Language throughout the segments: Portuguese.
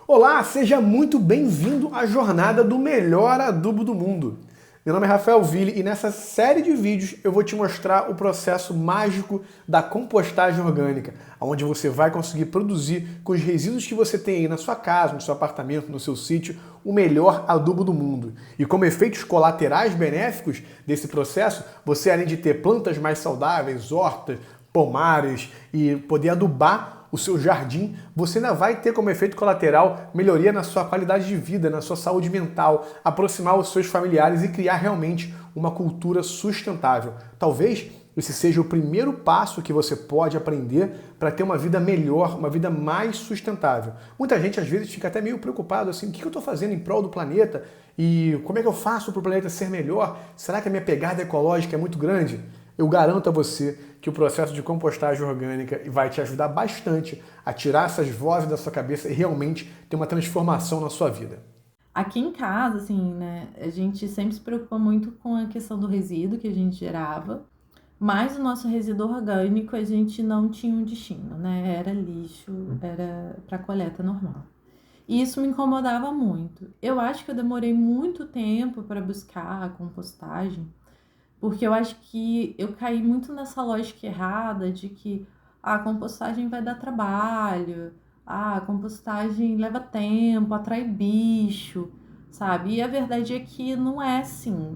Olá, seja muito bem-vindo à jornada do melhor adubo do mundo. Meu nome é Rafael Ville e nessa série de vídeos eu vou te mostrar o processo mágico da compostagem orgânica, onde você vai conseguir produzir com os resíduos que você tem aí na sua casa, no seu apartamento, no seu sítio, o melhor adubo do mundo. E como efeitos colaterais benéficos desse processo, você além de ter plantas mais saudáveis, hortas, pomares e poder adubar o seu jardim, você ainda vai ter como efeito colateral melhoria na sua qualidade de vida, na sua saúde mental, aproximar os seus familiares e criar realmente uma cultura sustentável. Talvez esse seja o primeiro passo que você pode aprender para ter uma vida melhor, uma vida mais sustentável. Muita gente às vezes fica até meio preocupado assim, o que eu estou fazendo em prol do planeta e como é que eu faço para o planeta ser melhor? Será que a minha pegada ecológica é muito grande? Eu garanto a você que o processo de compostagem orgânica vai te ajudar bastante a tirar essas vozes da sua cabeça e realmente ter uma transformação na sua vida. Aqui em casa, assim, né, a gente sempre se preocupa muito com a questão do resíduo que a gente gerava, mas o nosso resíduo orgânico a gente não tinha um destino, né? Era lixo, era para coleta normal. E isso me incomodava muito. Eu acho que eu demorei muito tempo para buscar a compostagem, porque eu acho que eu caí muito nessa lógica errada de que a compostagem vai dar trabalho, a compostagem leva tempo, atrai bicho, sabe? E a verdade é que não é assim,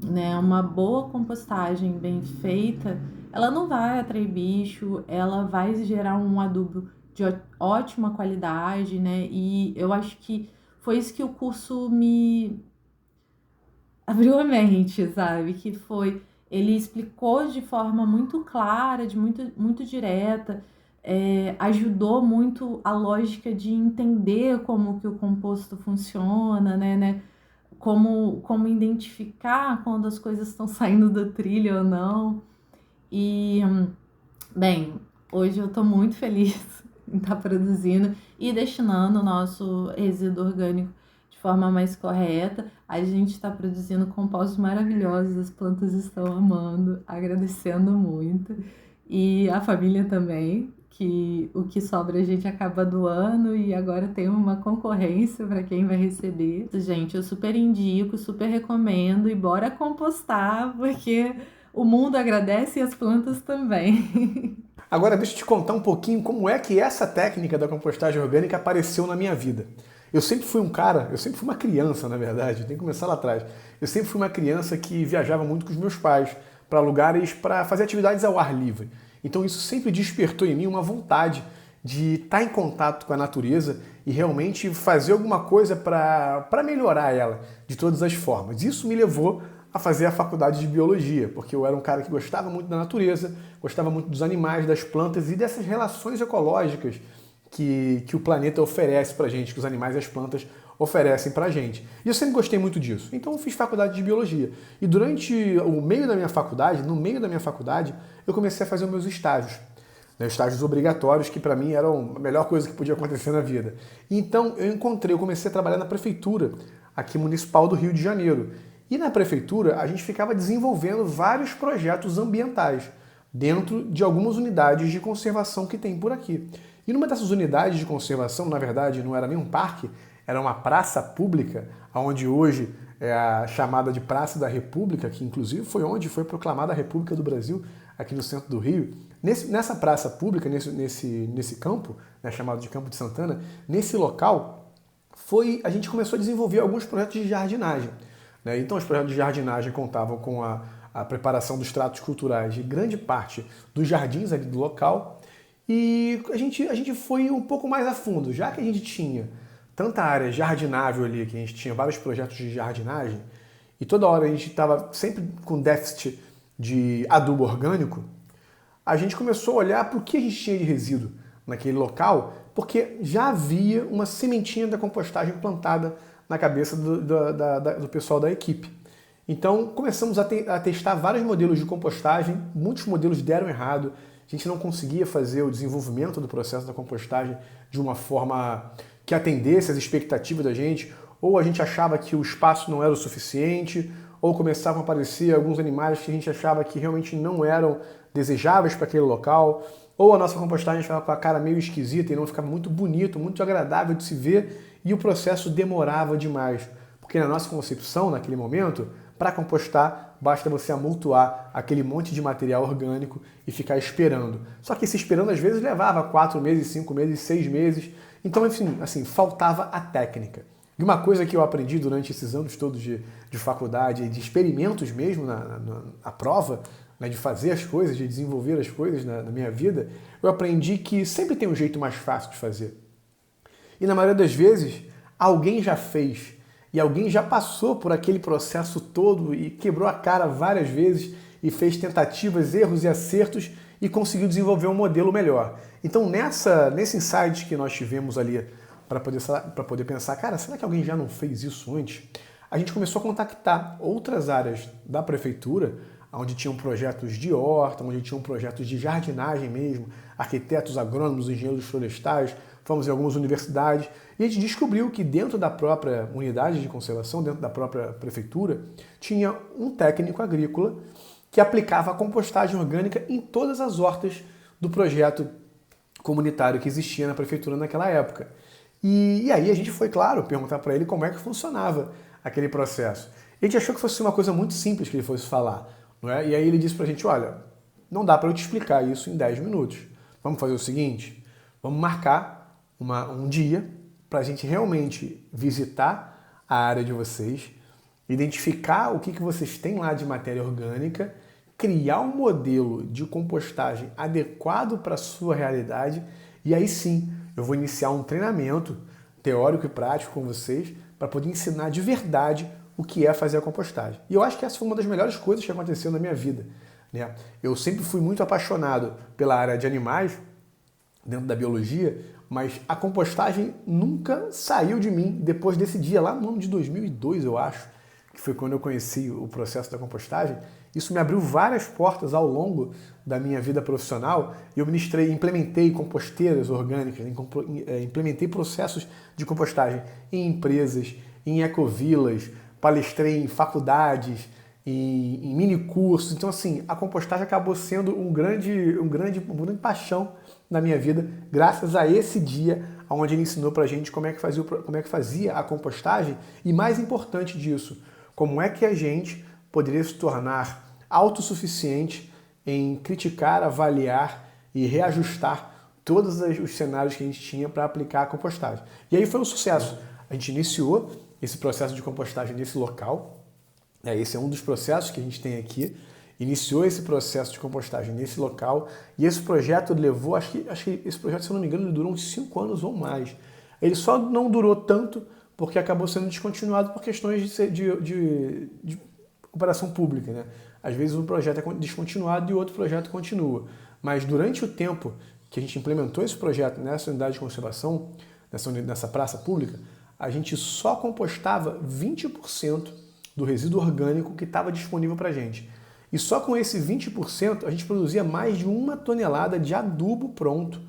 né? Uma boa compostagem bem feita, ela não vai atrair bicho, ela vai gerar um adubo de ótima qualidade, né? E eu acho que foi isso que o curso me abriu a mente, sabe? Que foi, ele explicou de forma muito clara, muito direta, ajudou muito a lógica de entender como que o composto funciona, né? Como identificar quando as coisas estão saindo do trilho ou não. E, bem, hoje eu estou muito feliz em estar produzindo e destinando o nosso resíduo orgânico de forma mais correta. A gente está produzindo compostos maravilhosos, as plantas estão amando, agradecendo muito. E a família também, que o que sobra a gente acaba doando e agora tem uma concorrência para quem vai receber. Gente, eu super indico, super recomendo e bora compostar, porque o mundo agradece e as plantas também. Agora deixa eu te contar um pouquinho como é que essa técnica da compostagem orgânica apareceu na minha vida. Eu sempre fui um cara, eu sempre fui uma criança, na verdade, tem que começar lá atrás. Eu sempre fui uma criança que viajava muito com os meus pais para lugares para fazer atividades ao ar livre. Então isso sempre despertou em mim uma vontade de estar em contato com a natureza e realmente fazer alguma coisa para melhorar ela de todas as formas. Isso me levou a fazer a faculdade de biologia, porque eu era um cara que gostava muito da natureza, gostava muito dos animais, das plantas e dessas relações ecológicas que o planeta oferece pra gente, que os animais e as plantas oferecem pra gente. E eu sempre gostei muito disso. Então eu fiz faculdade de biologia. E durante o meio da minha faculdade, no meio da minha faculdade, eu comecei a fazer os meus estágios. Né, estágios obrigatórios que para mim eram a melhor coisa que podia acontecer na vida. E então eu comecei a trabalhar na prefeitura aqui municipal do Rio de Janeiro. E na prefeitura a gente ficava desenvolvendo vários projetos ambientais dentro de algumas unidades de conservação que tem por aqui. E numa dessas unidades de conservação, na verdade, não era nem um parque, era uma praça pública, onde hoje é a chamada de Praça da República, que inclusive foi onde foi proclamada a República do Brasil, aqui no centro do Rio. Nessa praça pública, nesse campo, né, chamado de Campo de Santana, nesse local, a gente começou a desenvolver alguns projetos de jardinagem. Né? Então, os projetos de jardinagem contavam com a preparação dos tratos culturais de grande parte dos jardins ali do local. E a gente foi um pouco mais a fundo, já que a gente tinha tanta área jardinável ali, que a gente tinha vários projetos de jardinagem, e toda hora a gente estava sempre com déficit de adubo orgânico, a gente começou a olhar para o que a gente tinha de resíduo naquele local, porque já havia uma sementinha da compostagem plantada na cabeça do pessoal da equipe. Então começamos a testar vários modelos de compostagem, muitos modelos deram errado, a gente não conseguia fazer o desenvolvimento do processo da compostagem de uma forma que atendesse às expectativas da gente, ou a gente achava que o espaço não era o suficiente, ou começavam a aparecer alguns animais que a gente achava que realmente não eram desejáveis para aquele local, ou a nossa compostagem ficava com a cara meio esquisita e não ficava muito bonito, muito agradável de se ver, e o processo demorava demais. Porque na nossa concepção, naquele momento, para compostar, basta você amontoar aquele monte de material orgânico e ficar esperando. Só que esse esperando às vezes levava 4 meses, 5 meses, 6 meses. Então, enfim, assim, faltava a técnica. E uma coisa que eu aprendi durante esses anos todos de faculdade, de experimentos mesmo na prova, né, de fazer as coisas, de desenvolver as coisas na minha vida, eu aprendi que sempre tem um jeito mais fácil de fazer. E na maioria das vezes, alguém já fez. E alguém já passou por aquele processo todo e quebrou a cara várias vezes e fez tentativas, erros e acertos e conseguiu desenvolver um modelo melhor. Então, nesse insight que nós tivemos ali para poder pensar, cara, será que alguém já não fez isso antes? A gente começou a contactar outras áreas da prefeitura, onde tinham projetos de horta, onde tinham projetos de jardinagem mesmo, arquitetos, agrônomos, engenheiros florestais, fomos em algumas universidades e a gente descobriu que dentro da própria unidade de conservação, dentro da própria prefeitura, tinha um técnico agrícola que aplicava a compostagem orgânica em todas as hortas do projeto comunitário que existia na prefeitura naquela época. E aí a gente foi, claro, perguntar para ele como é que funcionava aquele processo. A gente achou que fosse uma coisa muito simples que ele fosse falar, não é? E aí ele disse para a gente, olha, não dá para eu te explicar isso em 10 minutos. Vamos fazer o seguinte, vamos marcar um dia para a gente realmente visitar a área de vocês, identificar o que vocês têm lá de matéria orgânica, criar um modelo de compostagem adequado para a sua realidade e aí sim eu vou iniciar um treinamento teórico e prático com vocês para poder ensinar de verdade o que é fazer a compostagem. E eu acho que essa foi uma das melhores coisas que aconteceu na minha vida, né? Eu sempre fui muito apaixonado pela área de animais, dentro da biologia, mas a compostagem nunca saiu de mim depois desse dia, lá no ano de 2002, eu acho, que foi quando eu conheci o processo da compostagem. Isso me abriu várias portas ao longo da minha vida profissional e eu implementei composteiras orgânicas, implementei processos de compostagem em empresas, em ecovilas, palestrei em faculdades, em mini cursos. Então, assim, a compostagem acabou sendo uma grande paixão na minha vida, graças a esse dia onde ele ensinou pra gente como é que fazia a compostagem e, mais importante disso, como é que a gente poderia se tornar autossuficiente em criticar, avaliar e reajustar todos os cenários que a gente tinha para aplicar a compostagem. E aí foi um sucesso. A gente iniciou esse processo de compostagem nesse local. Esse é um dos processos que a gente tem aqui. Iniciou esse processo de compostagem nesse local e esse projeto levou, acho que esse projeto, se eu não me engano, ele durou uns 5 anos ou mais. Ele só não durou tanto porque acabou sendo descontinuado por questões de operação pública, né? Às vezes um projeto é descontinuado e o outro projeto continua. Mas durante o tempo que a gente implementou esse projeto nessa unidade de conservação, nessa praça pública, a gente só compostava 20% do resíduo orgânico que estava disponível para a gente. E só com esse 20% a gente produzia mais de 1 tonelada de adubo pronto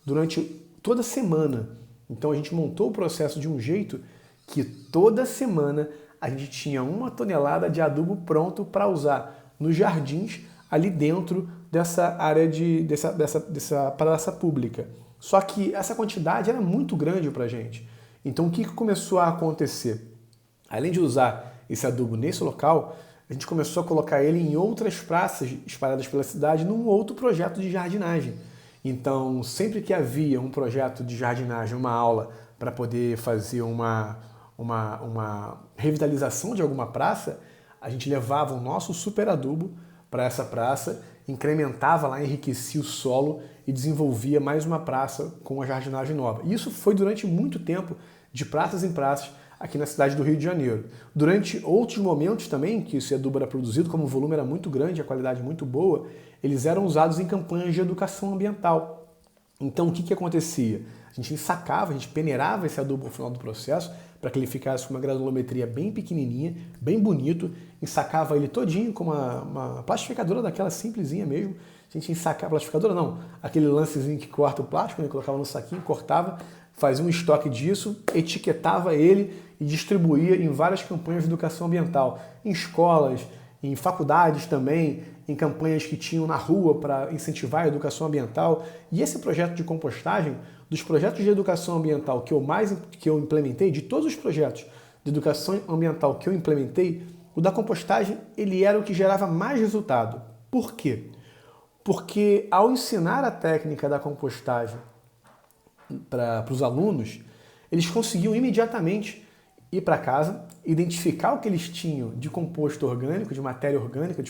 durante toda a semana. Então a gente montou o processo de um jeito que toda semana a gente tinha 1 tonelada de adubo pronto para usar nos jardins ali dentro dessa área dessa praça pública. Só que essa quantidade era muito grande para a gente. Então o que começou a acontecer? Além de usar esse adubo nesse local, a gente começou a colocar ele em outras praças espalhadas pela cidade num outro projeto de jardinagem. Então, sempre que havia um projeto de jardinagem, uma aula para poder fazer uma revitalização de alguma praça, a gente levava o nosso super adubo para essa praça, incrementava lá, enriquecia o solo e desenvolvia mais uma praça com a jardinagem nova. E isso foi durante muito tempo, de praças em praças, aqui na cidade do Rio de Janeiro. Durante outros momentos também, que esse adubo era produzido, como o volume era muito grande, a qualidade muito boa, eles eram usados em campanhas de educação ambiental. Então, o que acontecia? A gente ensacava, a gente peneirava esse adubo no final do processo, para que ele ficasse com uma granulometria bem pequenininha, bem bonito, ensacava ele todinho com uma plastificadora daquela simplesinha mesmo. A gente ensacava, plastificadora não, aquele lancezinho que corta o plástico, né, colocava no saquinho, cortava, fazia um estoque disso, etiquetava ele e distribuía em várias campanhas de educação ambiental, em escolas, em faculdades também, em campanhas que tinham na rua para incentivar a educação ambiental. E esse projeto de compostagem, dos projetos de educação ambiental que eu implementei, de todos os projetos de educação ambiental que eu implementei, o da compostagem ele era o que gerava mais resultado. Por quê? Porque ao ensinar a técnica da compostagem para os alunos, eles conseguiam imediatamente ir para casa, identificar o que eles tinham de composto orgânico, de matéria orgânica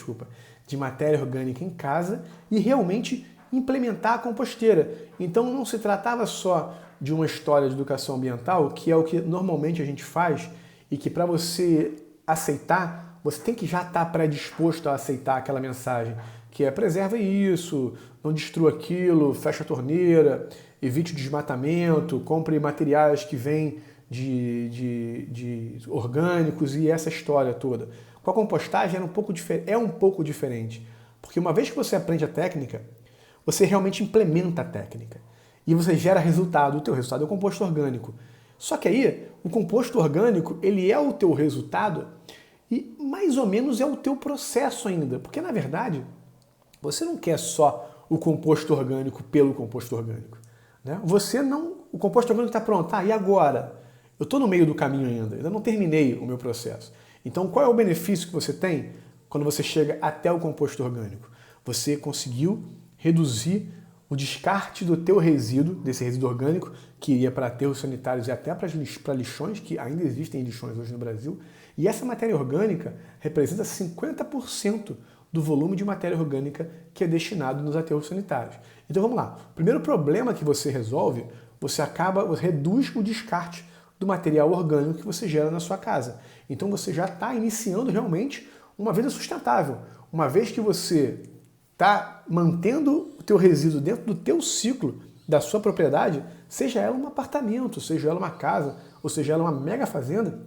em casa e realmente implementar a composteira. Então não se tratava só de uma história de educação ambiental, que é o que normalmente a gente faz e que para você aceitar, você tem que já estar predisposto a aceitar aquela mensagem, que é preserve isso, não destrua aquilo, fecha a torneira, evite o desmatamento, compre materiais que vêm de orgânicos e essa história toda. Com a compostagem é um pouco diferente, porque uma vez que você aprende a técnica, você realmente implementa a técnica e você gera resultado. O teu resultado é o composto orgânico. Só que aí, o composto orgânico, ele é o teu resultado e mais ou menos é o teu processo ainda, porque na verdade, você não quer só o composto orgânico pelo composto orgânico, né? O composto orgânico está pronto, e agora? Eu estou no meio do caminho ainda não terminei o meu processo. Então, qual é o benefício que você tem quando você chega até o composto orgânico? Você conseguiu reduzir o descarte do teu resíduo, desse resíduo orgânico, que iria para aterros sanitários e até para lixões, que ainda existem lixões hoje no Brasil. E essa matéria orgânica representa 50% do volume de matéria orgânica que é destinado nos aterros sanitários. Então vamos lá. O primeiro problema que você resolve, você reduz o descarte do material orgânico que você gera na sua casa. Então você já está iniciando realmente uma vida sustentável. Uma vez que você está mantendo o teu resíduo dentro do teu ciclo da sua propriedade, seja ela um apartamento, seja ela uma casa, ou seja ela uma mega fazenda,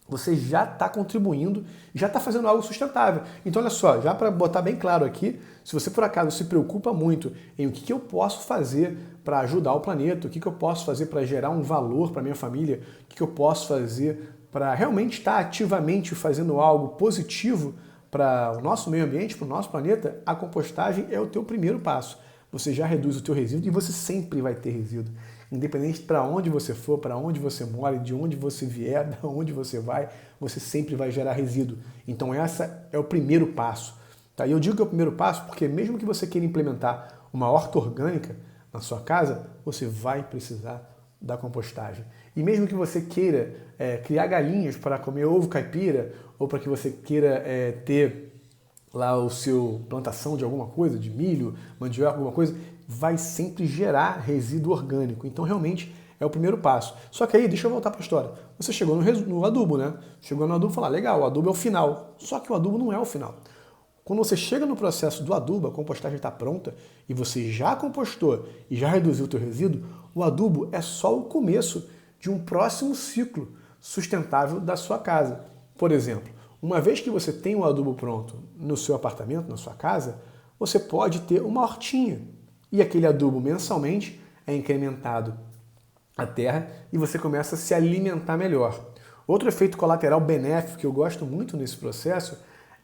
você já está contribuindo, já está fazendo algo sustentável. Então olha só, já para botar bem claro aqui, se você por acaso se preocupa muito em o que eu posso fazer para ajudar o planeta, o que eu posso fazer para gerar um valor para minha família, o que eu posso fazer para realmente estar ativamente fazendo algo positivo para o nosso meio ambiente, para o nosso planeta, a compostagem é o teu primeiro passo. Você já reduz o teu resíduo e você sempre vai ter resíduo. Independente para onde você for, para onde você mora, de onde você vier, de onde você vai, você sempre vai gerar resíduo. Então essa é o primeiro passo. Tá? E eu digo que é o primeiro passo porque mesmo que você queira implementar uma horta orgânica na sua casa, você vai precisar da compostagem. E mesmo que você queira criar galinhas para comer ovo caipira, ou para que você queira ter lá o seu plantação de alguma coisa, de milho, mandioca, alguma coisa, vai sempre gerar resíduo orgânico. Então realmente é o primeiro passo. Só que aí, deixa eu voltar para a história. Você chegou no adubo, né? Chegou no adubo e falou, legal, o adubo é o final. Só que o adubo não é o final. Quando você chega no processo do adubo, a compostagem está pronta e você já compostou e já reduziu o teu resíduo, o adubo é só o começo de um próximo ciclo sustentável da sua casa. Por exemplo, uma vez que você tem o adubo pronto no seu apartamento, na sua casa, você pode ter uma hortinha. E aquele adubo mensalmente é incrementado à terra e você começa a se alimentar melhor. Outro efeito colateral benéfico que eu gosto muito nesse processo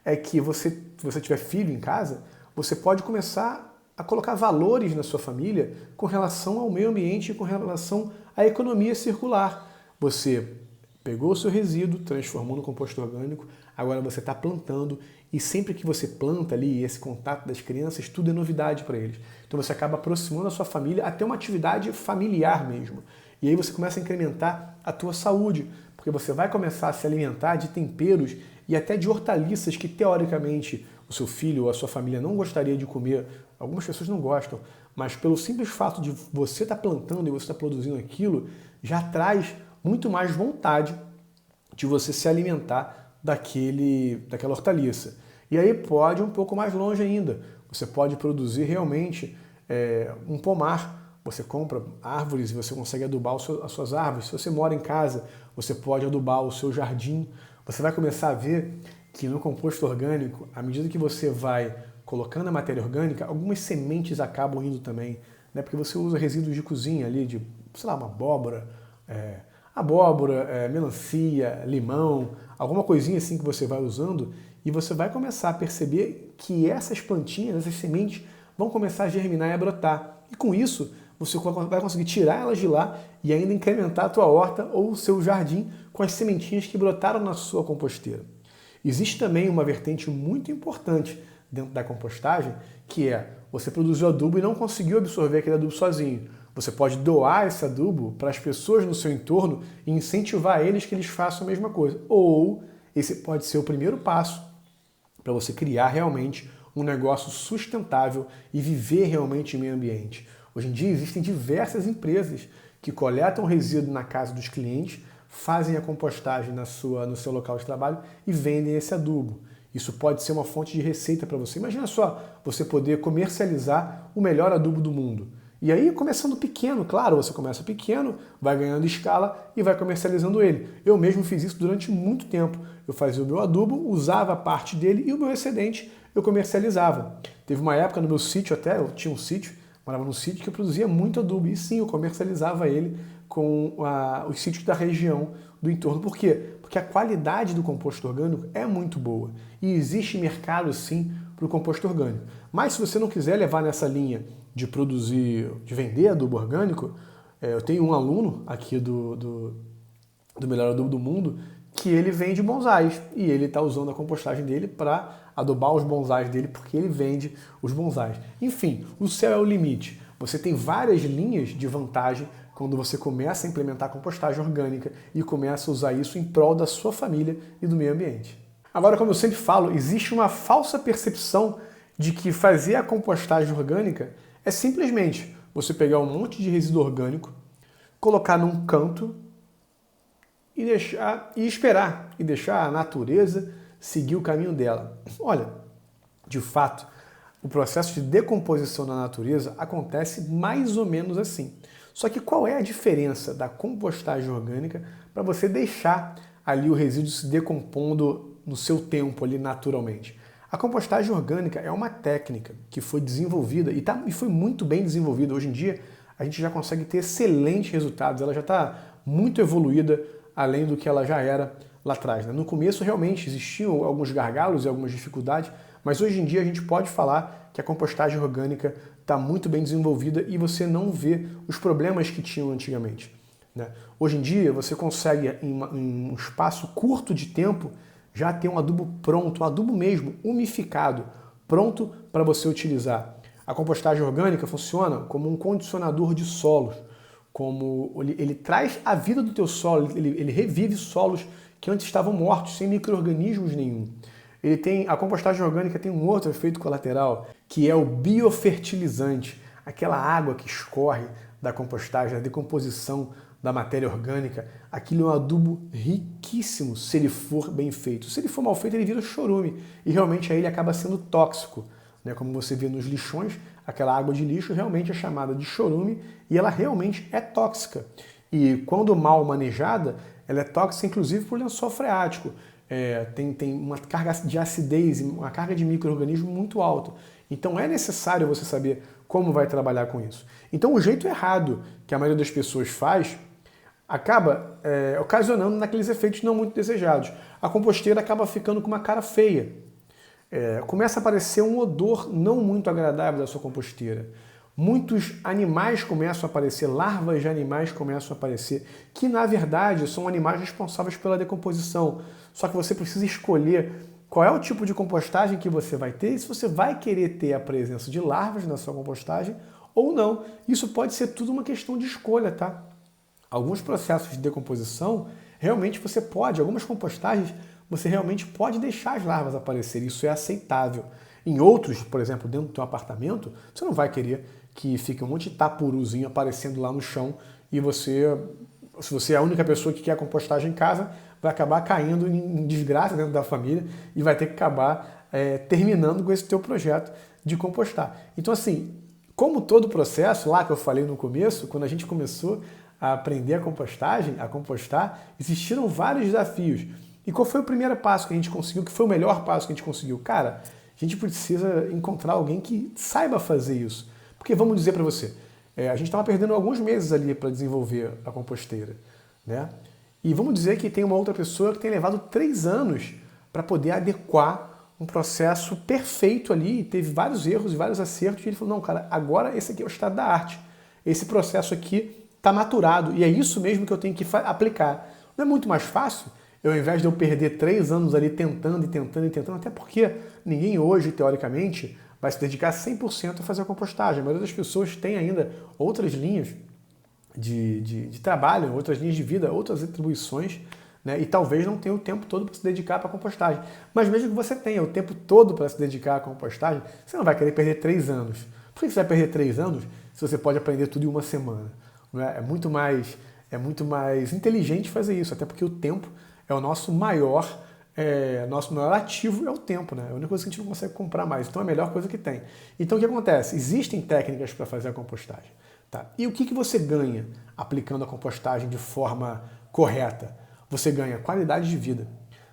é que se você tiver filho em casa, você pode começar a colocar valores na sua família com relação ao meio ambiente e com relação à economia circular. Você pegou o seu resíduo, transformou no composto orgânico, agora você está plantando e sempre que você planta ali esse contato das crianças, tudo é novidade para eles. Então você acaba aproximando a sua família até uma atividade familiar mesmo. E aí você começa a incrementar a tua saúde, porque você vai começar a se alimentar de temperos e até de hortaliças que teoricamente o seu filho ou a sua família não gostaria de comer. Algumas pessoas não gostam, mas pelo simples fato de você estar plantando e você estar produzindo aquilo, já traz muito mais vontade de você se alimentar daquela hortaliça. E aí pode ir um pouco mais longe ainda. Você pode produzir realmente um pomar. Você compra árvores e você consegue adubar as suas árvores. Se você mora em casa, você pode adubar o seu jardim. Você vai começar a ver que no composto orgânico, à medida que você vai colocando a matéria orgânica, algumas sementes acabam indo também, né? Porque você usa resíduos de cozinha ali, de, sei lá, uma abóbora, melancia, limão, alguma coisinha assim que você vai usando e você vai começar a perceber que essas plantinhas, essas sementes, vão começar a germinar e a brotar. E com isso, você vai conseguir tirar elas de lá e ainda incrementar a tua horta ou o seu jardim com as sementinhas que brotaram na sua composteira. Existe também uma vertente muito importante dentro da compostagem, que é você produziu adubo e não conseguiu absorver aquele adubo sozinho. Você pode doar esse adubo para as pessoas no seu entorno e incentivar eles que eles façam a mesma coisa. Ou esse pode ser o primeiro passo para você criar realmente um negócio sustentável e viver realmente em meio ambiente. Hoje em dia existem diversas empresas que coletam resíduo na casa dos clientes, fazem a compostagem no seu local de trabalho e vendem esse adubo. Isso pode ser uma fonte de receita para você. Imagina só, você poder comercializar o melhor adubo do mundo. E aí, começando pequeno, claro, você começa pequeno, vai ganhando escala e vai comercializando ele. Eu mesmo fiz isso durante muito tempo. Eu fazia o meu adubo, usava parte dele e o meu excedente eu comercializava. Teve uma época no meu sítio até, eu tinha um sítio, morava num sítio que eu produzia muito adubo. E sim, eu comercializava ele com os sítios da região do entorno. Por quê? Porque a qualidade do composto orgânico é muito boa. E existe mercado, sim, para o composto orgânico. Mas se você não quiser levar nessa linha de produzir, de vender adubo orgânico, eu tenho um aluno aqui do Melhor Adubo do Mundo que ele vende bonsais e ele está usando a compostagem dele para adubar os bonsais dele porque ele vende os bonsais. Enfim, o céu é o limite. Você tem várias linhas de vantagem quando você começa a implementar a compostagem orgânica e começa a usar isso em prol da sua família e do meio ambiente. Agora, como eu sempre falo, existe uma falsa percepção de que fazer a compostagem orgânica é simplesmente você pegar um monte de resíduo orgânico, colocar num canto e esperar e deixar a natureza seguir o caminho dela. Olha, de fato, o processo de decomposição na natureza acontece mais ou menos assim. Só que qual é a diferença da compostagem orgânica para você deixar ali o resíduo se decompondo no seu tempo ali naturalmente? A compostagem orgânica é uma técnica que foi desenvolvida e foi muito bem desenvolvida. Hoje em dia a gente já consegue ter excelentes resultados, ela já está muito evoluída além do que ela já era lá atrás. Né? No começo realmente existiam alguns gargalos e algumas dificuldades, mas hoje em dia a gente pode falar que a compostagem orgânica está muito bem desenvolvida e você não vê os problemas que tinham antigamente. Né? Hoje em dia você consegue, em um espaço curto de tempo, já ter um adubo pronto, um adubo mesmo, umificado, pronto para você utilizar. A compostagem orgânica funciona como um condicionador de solos, como ele traz a vida do teu solo, ele revive solos que antes estavam mortos, sem micro-organismos nenhum. A compostagem orgânica tem um outro efeito colateral, que é o biofertilizante, aquela água que escorre da compostagem, da decomposição da matéria orgânica. Aquilo é um adubo riquíssimo se ele for bem feito. Se ele for mal feito, ele vira chorume e realmente aí ele acaba sendo tóxico. Né? Como você vê nos lixões, aquela água de lixo realmente é chamada de chorume e ela realmente é tóxica. E quando mal manejada, ela é tóxica inclusive por lençol freático. Tem uma carga de acidez, uma carga de micro-organismo muito alta. Então é necessário você saber como vai trabalhar com isso. Então o jeito errado que a maioria das pessoas faz acaba ocasionando naqueles efeitos não muito desejados. A composteira acaba ficando com uma cara feia. Começa a aparecer um odor não muito agradável da sua composteira. Muitos animais começam a aparecer, larvas de animais começam a aparecer, que na verdade são animais responsáveis pela decomposição. Só que você precisa escolher qual é o tipo de compostagem que você vai ter e se você vai querer ter a presença de larvas na sua compostagem ou não. Isso pode ser tudo uma questão de escolha, tá? Alguns processos de decomposição, realmente você pode, algumas compostagens, você realmente pode deixar as larvas aparecerem, isso é aceitável. Em outros, por exemplo, dentro do teu apartamento, você não vai querer que fique um monte de tapuruzinho aparecendo lá no chão e você, se você é a única pessoa que quer a compostagem em casa, vai acabar caindo em desgraça dentro da família e vai ter que acabar terminando com esse teu projeto de compostar. Então assim, como todo processo, lá que eu falei no começo, quando a gente começou a aprender a compostar, existiram vários desafios. E qual foi o primeiro passo que a gente conseguiu? Que foi o melhor passo que a gente conseguiu? Cara, a gente precisa encontrar alguém que saiba fazer isso. Porque vamos dizer para você, a gente estava perdendo alguns meses ali para desenvolver a composteira, né? E vamos dizer que tem uma outra pessoa que tem levado 3 anos para poder adequar um processo perfeito ali, teve vários erros e vários acertos, e ele falou, não, cara, agora esse aqui é o estado da arte. Esse processo aqui está maturado, e é isso mesmo que eu tenho que aplicar. Não é muito mais fácil? Eu, ao invés de eu perder 3 anos ali tentando e tentando e tentando, até porque ninguém hoje, teoricamente, vai se dedicar 100% a fazer a compostagem. A maioria das pessoas tem ainda outras linhas de trabalho, outras linhas de vida, outras atribuições, né? E talvez não tenha o tempo todo para se dedicar para a compostagem. Mas mesmo que você tenha o tempo todo para se dedicar à compostagem, você não vai querer perder 3 anos. Por que você vai perder 3 anos se você pode aprender tudo em uma semana? Não é? É muito mais inteligente fazer isso, até porque o tempo é o nosso maior ativo, é o tempo, né? É a única coisa que a gente não consegue comprar mais, então é a melhor coisa que tem. Então o que acontece? Existem técnicas para fazer a compostagem. Tá? E o que você ganha aplicando a compostagem de forma correta? Você ganha qualidade de vida,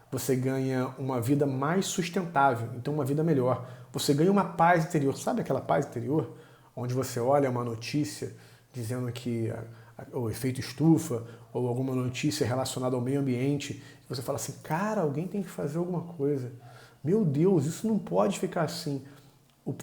você ganha uma vida mais sustentável, então uma vida melhor. Você ganha uma paz interior. Sabe aquela paz interior? Onde você olha uma notícia dizendo que o efeito estufa, ou alguma notícia relacionada ao meio ambiente, e você fala assim, cara, alguém tem que fazer alguma coisa. Meu Deus, isso não pode ficar assim.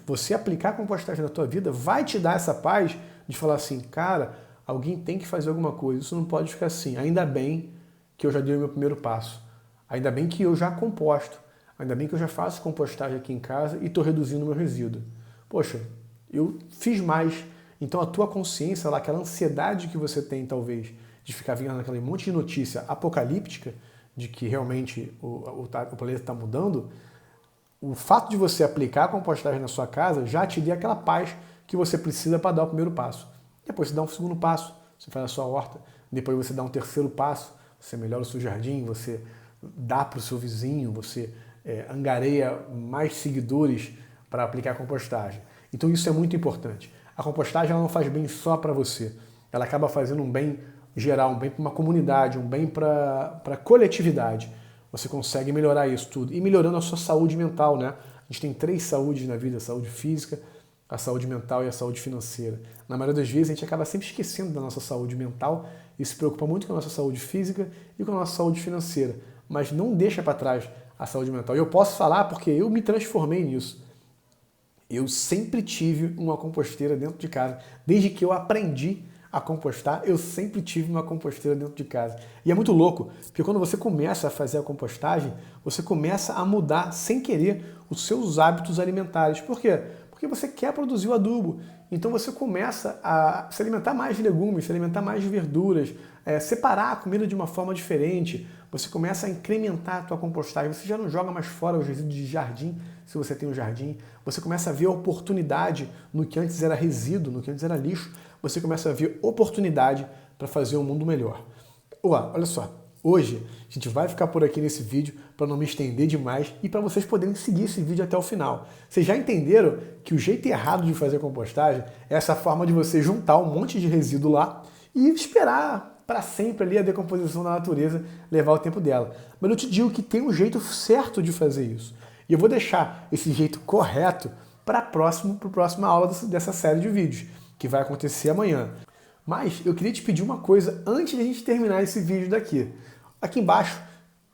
Você aplicar a compostagem na tua vida vai te dar essa paz de falar assim, cara, alguém tem que fazer alguma coisa, isso não pode ficar assim. Ainda bem que eu já dei o meu primeiro passo. Ainda bem que eu já composto. Ainda bem que eu já faço compostagem aqui em casa e estou reduzindo o meu resíduo. Poxa, eu fiz mais. Então a tua consciência, lá, aquela ansiedade que você tem, talvez, de ficar vendo aquele monte de notícia apocalíptica, de que realmente o planeta está mudando, o fato de você aplicar a compostagem na sua casa já te dê aquela paz que você precisa para dar o primeiro passo. Depois você dá um segundo passo, você faz a sua horta. Depois você dá um terceiro passo, você melhora o seu jardim, você dá para o seu vizinho, você angareia mais seguidores para aplicar a compostagem. Então isso é muito importante. A compostagem ela não faz bem só para você, ela acaba fazendo um bem geral, um bem para uma comunidade, um bem para a coletividade. Você consegue melhorar isso tudo. E melhorando a sua saúde mental, né? A gente tem 3 saúdes na vida, a saúde física, a saúde mental e a saúde financeira. Na maioria das vezes a gente acaba sempre esquecendo da nossa saúde mental e se preocupa muito com a nossa saúde física e com a nossa saúde financeira. Mas não deixa para trás a saúde mental. E eu posso falar porque eu me transformei nisso. Eu sempre tive uma composteira dentro de casa. Desde que eu aprendi a compostar, eu sempre tive uma composteira dentro de casa. E é muito louco, porque quando você começa a fazer a compostagem, você começa a mudar, sem querer, os seus hábitos alimentares. Por quê? Porque você quer produzir o adubo. Então você começa a se alimentar mais de legumes, se alimentar mais de verduras, separar a comida de uma forma diferente. Você começa a incrementar a tua compostagem. Você já não joga mais fora os resíduos de jardim, se você tem um jardim. Você começa a ver a oportunidade no que antes era resíduo, no que antes era lixo. Você começa a ver oportunidade para fazer um mundo melhor. Olha só, hoje a gente vai ficar por aqui nesse vídeo para não me estender demais e para vocês poderem seguir esse vídeo até o final. Vocês já entenderam que o jeito errado de fazer compostagem é essa forma de você juntar um monte de resíduo lá e esperar para sempre ali a decomposição da natureza levar o tempo dela. Mas eu te digo que tem um jeito certo de fazer isso. E eu vou deixar esse jeito correto para a próxima aula dessa série de vídeos, que vai acontecer amanhã. Mas eu queria te pedir uma coisa antes de a gente terminar esse vídeo daqui. Aqui embaixo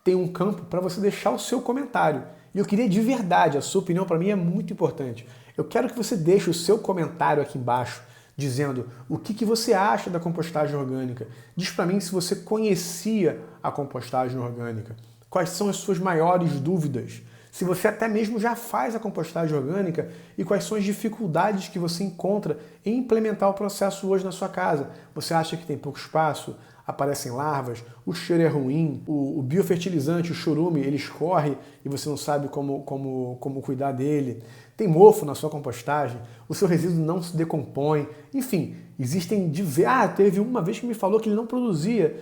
tem um campo para você deixar o seu comentário. E eu queria de verdade, a sua opinião para mim é muito importante. Eu quero que você deixe o seu comentário aqui embaixo, dizendo o que você acha da compostagem orgânica. Diz para mim se você conhecia a compostagem orgânica. Quais são as suas maiores dúvidas? Se você até mesmo já faz a compostagem orgânica e quais são as dificuldades que você encontra em implementar o processo hoje na sua casa. Você acha que tem pouco espaço? Aparecem larvas? O cheiro é ruim? O biofertilizante, o chorume, ele escorre e você não sabe como cuidar dele? Tem mofo na sua compostagem? O seu resíduo não se decompõe? Enfim, existem diversos... teve uma vez que me falou que ele não produzia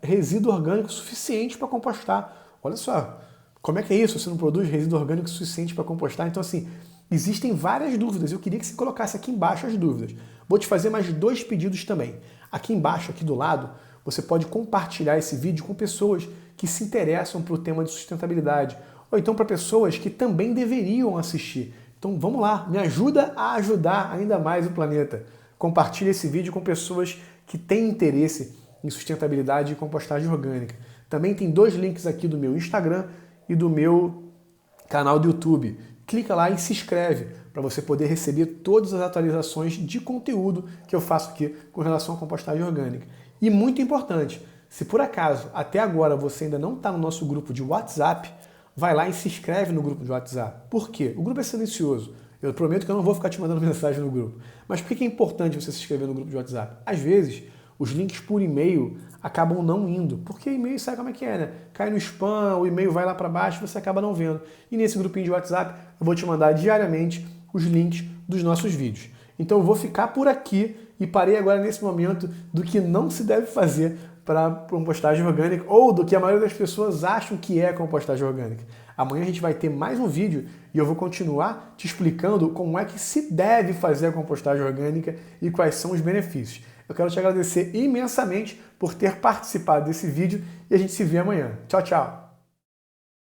resíduo orgânico suficiente para compostar. Olha só, como é que é isso? Você não produz resíduo orgânico suficiente para compostar? Então, assim, existem várias dúvidas. Eu queria que você colocasse aqui embaixo as dúvidas. Vou te fazer mais 2 pedidos também. Aqui embaixo, aqui do lado, você pode compartilhar esse vídeo com pessoas que se interessam para o tema de sustentabilidade. Ou então para pessoas que também deveriam assistir. Então, vamos lá, me ajuda a ajudar ainda mais o planeta. Compartilhe esse vídeo com pessoas que têm interesse em sustentabilidade e compostagem orgânica. Também tem 2 links aqui do meu Instagram e do meu canal do YouTube. Clica lá e se inscreve para você poder receber todas as atualizações de conteúdo que eu faço aqui com relação à compostagem orgânica. E muito importante, se por acaso até agora você ainda não está no nosso grupo de WhatsApp, vai lá e se inscreve no grupo de WhatsApp. Por quê? O grupo é silencioso. Eu prometo que eu não vou ficar te mandando mensagem no grupo. Mas por que é importante você se inscrever no grupo de WhatsApp? Às vezes, os links por e-mail acabam não indo, porque e-mail sabe como é que é, né? Cai no spam, o e-mail vai lá para baixo, você acaba não vendo. E nesse grupinho de WhatsApp, eu vou te mandar diariamente os links dos nossos vídeos. Então eu vou ficar por aqui e parei agora nesse momento do que não se deve fazer para compostagem orgânica ou do que a maioria das pessoas acham que é compostagem orgânica. Amanhã a gente vai ter mais um vídeo e eu vou continuar te explicando como é que se deve fazer a compostagem orgânica e quais são os benefícios. Eu quero te agradecer imensamente por ter participado desse vídeo e a gente se vê amanhã. Tchau, tchau!